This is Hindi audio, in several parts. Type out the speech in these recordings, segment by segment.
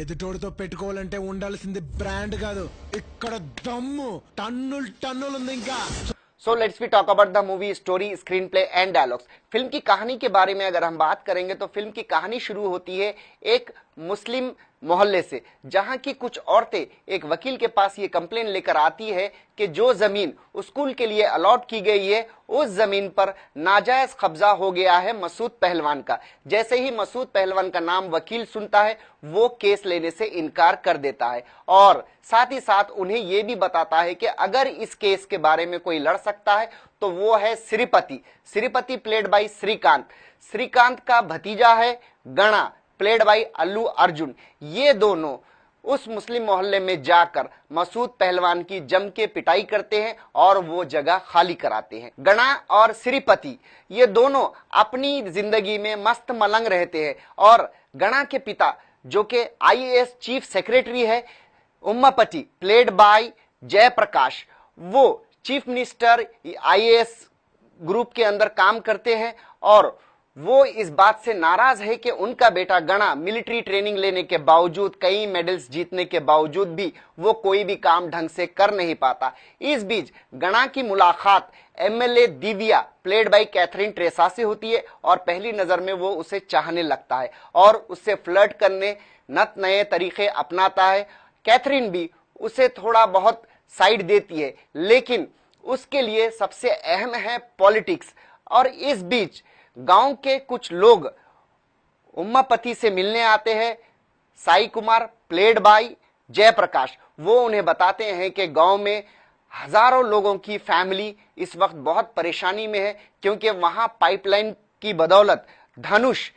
ఎదుటోడితో పెట్టుకోవాలంటే ఉండాల్సింది బ్రాండ్ కాదు, ఇక్కడ దమ్ము టన్నులు టన్నులు ఉంది ఇంకా. So let's we talk about the movie story, screenplay and dialogues. Film की कहानी के बारे में अगर हम बात करेंगे तो फिल्म की कहानी शुरू होती है एक मुस्लिम मोहल्ले से, जहां की कुछ औरतें एक वकील के पास ये कंप्लेन लेकर आती है कि जो जमीन स्कूल के लिए अलॉट की गई है उस जमीन पर नाजायज कब्जा हो गया है मसूद पहलवान का। जैसे ही मसूद पहलवान का नाम वकील सुनता है वो केस लेने से इनकार कर देता है और साथ ही साथ उन्हें यह भी बताता है कि अगर इस केस के बारे में कोई लड़ सकता है तो वो है श्रीपति। Shripati played by Srikanth. श्रीकांत का भतीजा है गणा प्लेड बाई अल्लू अर्जुन। ये दोनों उस मुस्लिम मोहल्ले में जाकर मसूद पहलवान की जम के पिटाई करते हैं और वो जगह खाली कराते हैं। गणा और श्रीपति ये दोनों अपनी जिंदगी में मस्त मलंग रहते हैं और गणा के पिता जो कि आईएएस चीफ सेक्रेटरी है उम्मापति प्लेड बाय जयप्रकाश, वो चीफ मिनिस्टर आईएएस ग्रुप के अंदर काम करते हैं और वो इस बात से नाराज है कि उनका बेटा गणा मिलिट्री ट्रेनिंग लेने के बावजूद, कई मेडल्स जीतने के बावजूद भी वो कोई भी काम ढंग से कर नहीं पाता। इस बीच गणा की मुलाकात MLA Divya played by Catherine Tresa से होती है और पहली नजर में वो उसे चाहने लगता है और उससे फ्लर्ट करने नत नए तरीके अपनाता है। कैथरीन भी उसे थोड़ा बहुत साइड देती है, लेकिन उसके लिए सबसे अहम है पॉलिटिक्स। और इस बीच गांव के कुछ लोग उम्मापति से मिलने आते हैं। साई कुमार प्लेड बाय जयप्रकाश, वो उन्हें बताते हैं कि गांव में हजारों लोगों की फैमिली इस वक्त बहुत परेशानी में है क्योंकि वहां पाइपलाइन की बदौलत धनुष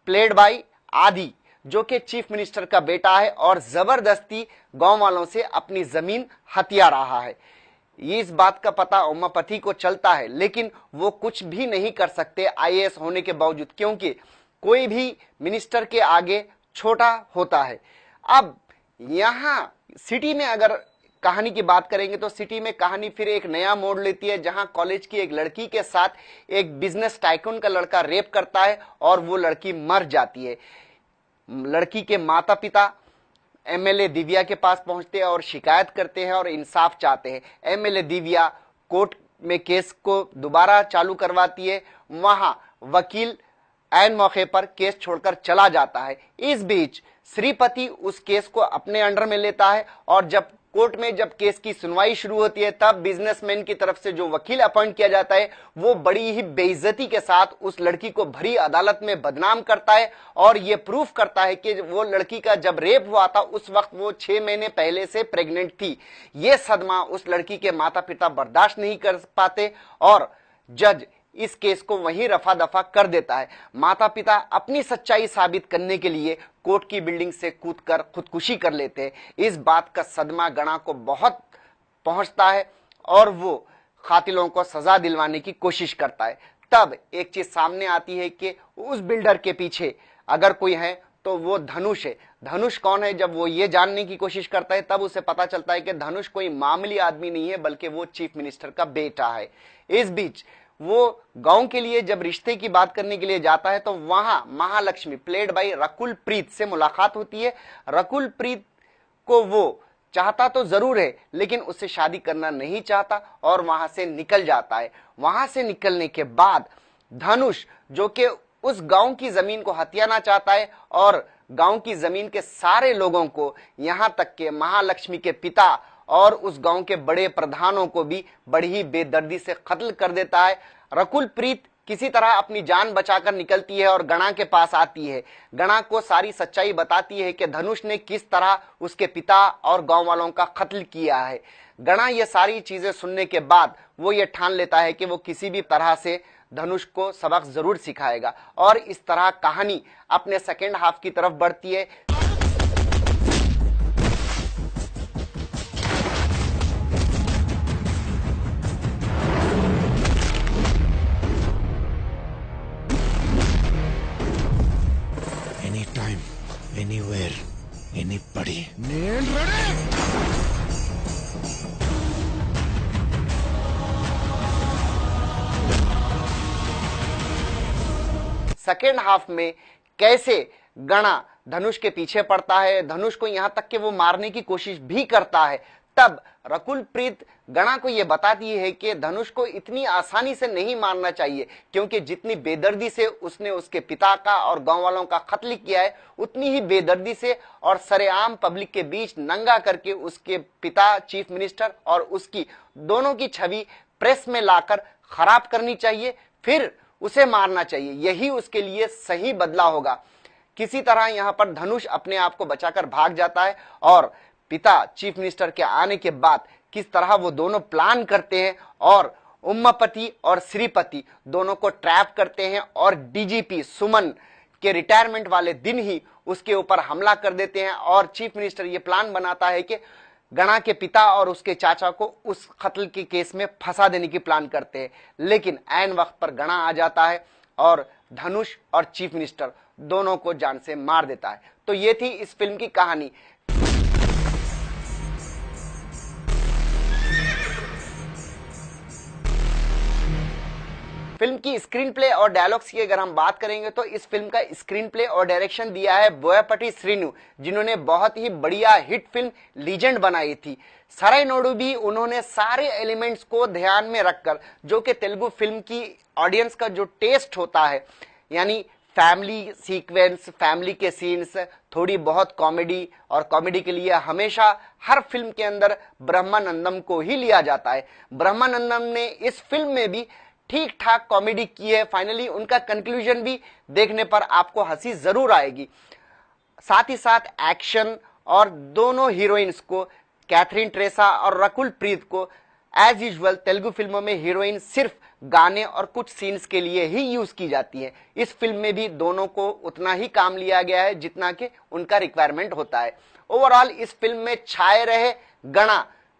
प्लेड बाय आदि जो कि चीफ मिनिस्टर का बेटा है और जबरदस्ती गांव वालों से अपनी जमीन हथिया रहा है। ये इस बात का पता उम्मापति को चलता है, लेकिन वो कुछ भी नहीं कर सकते आईएएस होने के बावजूद, क्योंकि कोई भी मिनिस्टर के आगे छोटा होता है। अब यहां सिटी में अगर कहानी की बात करेंगे तो सिटी में कहानी फिर एक नया मोड़ लेती है, जहां कॉलेज की एक लड़की के साथ एक बिजनेस टाइकून का लड़का रेप करता है और वो लड़की मर जाती है। लड़की के माता पिता एमएलए दिव्या के पास पहुंचते हैं और शिकायत करते हैं और इंसाफ चाहते हैं। एमएलए दिव्या कोर्ट में केस को दोबारा चालू करवाती है। वहां वकील ऐन मौके पर केस छोड़कर चला जाता है। इस बीच श्रीपति उस केस को अपने अंडर में लेता है और जब कोर्ट में जब केस की सुनवाई शुरू होती है तब बिजनेसमैन की तरफ से जो वकील अपॉइंट किया जाता है वो बड़ी ही बेइज्जती के साथ उस लड़की को भरी अदालत में बदनाम करता है और ये प्रूफ करता है कि वो लड़की का जब रेप हुआ था उस वक्त वो 6 महीने पहले से प्रेग्नेंट थी। ये सदमा उस लड़की के माता पिता बर्दाश्त नहीं कर पाते और जज इस केस को वहीं रफा दफा कर देता है। माता पिता अपनी सच्चाई साबित करने के लिए कोर्ट की बिल्डिंग से कूदकर खुदकुशी कर लेते हैं। इस बात का सदमा गणा को बहुत पहुंचता है और वो कातिलों को सजा दिलवाने की कोशिश करता है। तब एक चीज सामने आती है कि उस बिल्डर के पीछे अगर कोई है तो वो धनुष है। धनुष कौन है? जब वो ये जानने की कोशिश करता है तब उसे पता चलता है कि धनुष कोई मामूली आदमी नहीं है बल्कि वो चीफ मिनिस्टर का बेटा है। इस बीच वो गांव के लिए जब रिश्ते की बात करने के लिए जाता है तो वहां महालक्ष्मी प्लेड बाय रकुल प्रीत से मुलाकात होती है। रकुल प्रीत को वो चाहता तो जरूर है लेकिन उससे शादी करना नहीं चाहता और वहां से निकल जाता है। वहां से निकलने के बाद धनुष जो कि उस गांव की जमीन को हथियाना चाहता है और गांव की जमीन के सारे लोगों को, यहां तक के महालक्ष्मी के पिता और उस गांव के बड़े प्रधानों को भी बड़ी ही बेदर्दी से कत्ल कर देता है। रकुल प्रीत किसी तरह अपनी जान बचाकर निकलती है और गणा के पास आती है। गणा को सारी सच्चाई बताती है कि धनुष ने किस तरह उसके पिता और गांव वालों का कत्ल किया है। गणा ये सारी चीजें सुनने के बाद वो ये ठान लेता है कि वो किसी भी तरह से धनुष को सबक जरूर सिखाएगा और इस तरह कहानी अपने सेकेंड हाफ की तरफ बढ़ती है। Anytime, anywhere, anybody. నేను రెడీ. सेकेंड हाफ में कैसे गणा धनुष के पीछे पड़ता है, धनुष को यहां तक कि वो मारने की कोशिश भी करता है, तब रकुल प्रीत गणा को यह बताती है कि धनुष को इतनी आसानी से नहीं मारना चाहिए, क्योंकि जितनी बेदर्दी से उसने उसके पिता का और गांव वालों का कत्ल किया है, उतनी ही बेदर्दी से और सरेआम पब्लिक के बीच नंगा करके उसके पिता चीफ मिनिस्टर और उसकी दोनों की छवि प्रेस में लाकर खराब करनी चाहिए, फिर उसे मारना चाहिए। यही उसके लिए सही बदला होगा। किसी तरह यहां पर धनुष अपने आप को बचाकर भाग जाता है और पिता चीफ मिनिस्टर के आने के बाद किस तरह वो दोनों प्लान करते हैं और उम्मापति और श्रीपति दोनों को ट्रैप करते हैं और डीजीपी सुमन के रिटायरमेंट वाले दिन ही उसके ऊपर हमला कर देते हैं और चीफ मिनिस्टर ये प्लान बनाता है कि गणा के पिता और उसके चाचा को उस कत्ल के केस में फंसा देने की प्लान करते हैं। लेकिन ऐन वक्त पर गणा आ जाता है और धनुष और चीफ मिनिस्टर दोनों को जान से मार देता है। तो ये थी इस फिल्म की कहानी। फिल्म की स्क्रीन प्ले और डायलॉग्स की अगर हम बात करेंगे तो इस फिल्म का स्क्रीन प्ले और डायरेक्शन दिया है बोयापटी श्रीनु, जिन्होंने बहुत ही बढ़िया हिट फिल्म लीजेंड बनाई थी। सराय नोडु भी उन्होंने सारे एलिमेंट्स को ध्यान में रखकर, जो कि तेलुगु फिल्म की ऑडियंस का जो टेस्ट होता है, यानी फैमिली सीक्वेंस, फैमिली के सीन्स, थोड़ी बहुत कॉमेडी, और कॉमेडी के लिए हमेशा हर फिल्म के अंदर ब्रह्मानंदम को ही लिया जाता है। ब्रह्मानंदम ने इस फिल्म में भी ठीक ठाक कॉमेडी की है। फाइनली उनका कंक्लूजन भी देखने पर आपको हंसी जरूर आएगी। साथ ही साथ एक्शन, और दोनों हीरोइंस को, कैथरीन ट्रेसा और रकुल प्रीत को एज यूजुअल तेलुगु फिल्मों में हीरोइन सिर्फ गाने और कुछ सीन्स के लिए ही यूज की जाती है। इस फिल्म में भी दोनों को उतना ही काम लिया गया है जितना कि उनका रिक्वायरमेंट होता है। ओवरऑल इस फिल्म में छाए रहे गणा,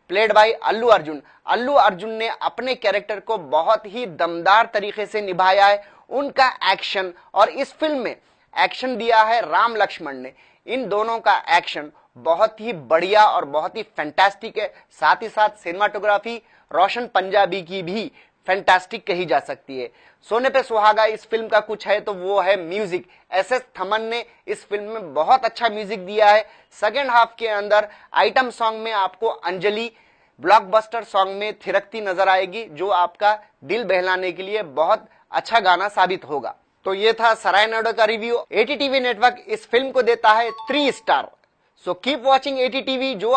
प्लेड बाय अल्लू अर्जुन। अल्लू अर्जुन ने अपने कैरेक्टर को बहुत ही दमदार तरीके से निभाया है। उनका एक्शन, और इस फिल्म में एक्शन दिया है राम लक्ष्मण ने। इन दोनों का एक्शन बहुत ही बढ़िया और बहुत ही फैंटास्टिक है। साथ ही साथ सिनेमाटोग्राफी रोशन पंजाबी की भी फैंटास्टिक कही जा सकती है। सोने पे सुहागा इस फिल्म का कुछ है तो वो है म्यूजिक। एस थमन ने इस फिल्म में बहुत अच्छा म्यूजिक दिया है। सेकेंड हाफ के अंदर आइटम सॉन्ग में आपको अंजलि, ब्लॉकबस्टर सॉन्ग में थिरकती नजर आएगी, जो आपका दिल बहलाने के लिए बहुत अच्छा गाना साबित होगा। तो ये था सराय नोडु का रिव्यू। एटीटीवी नेटवर्क इस फिल्म को देता है 3 स्टार। सो कीप वॉचिंग एटीटीवी, जो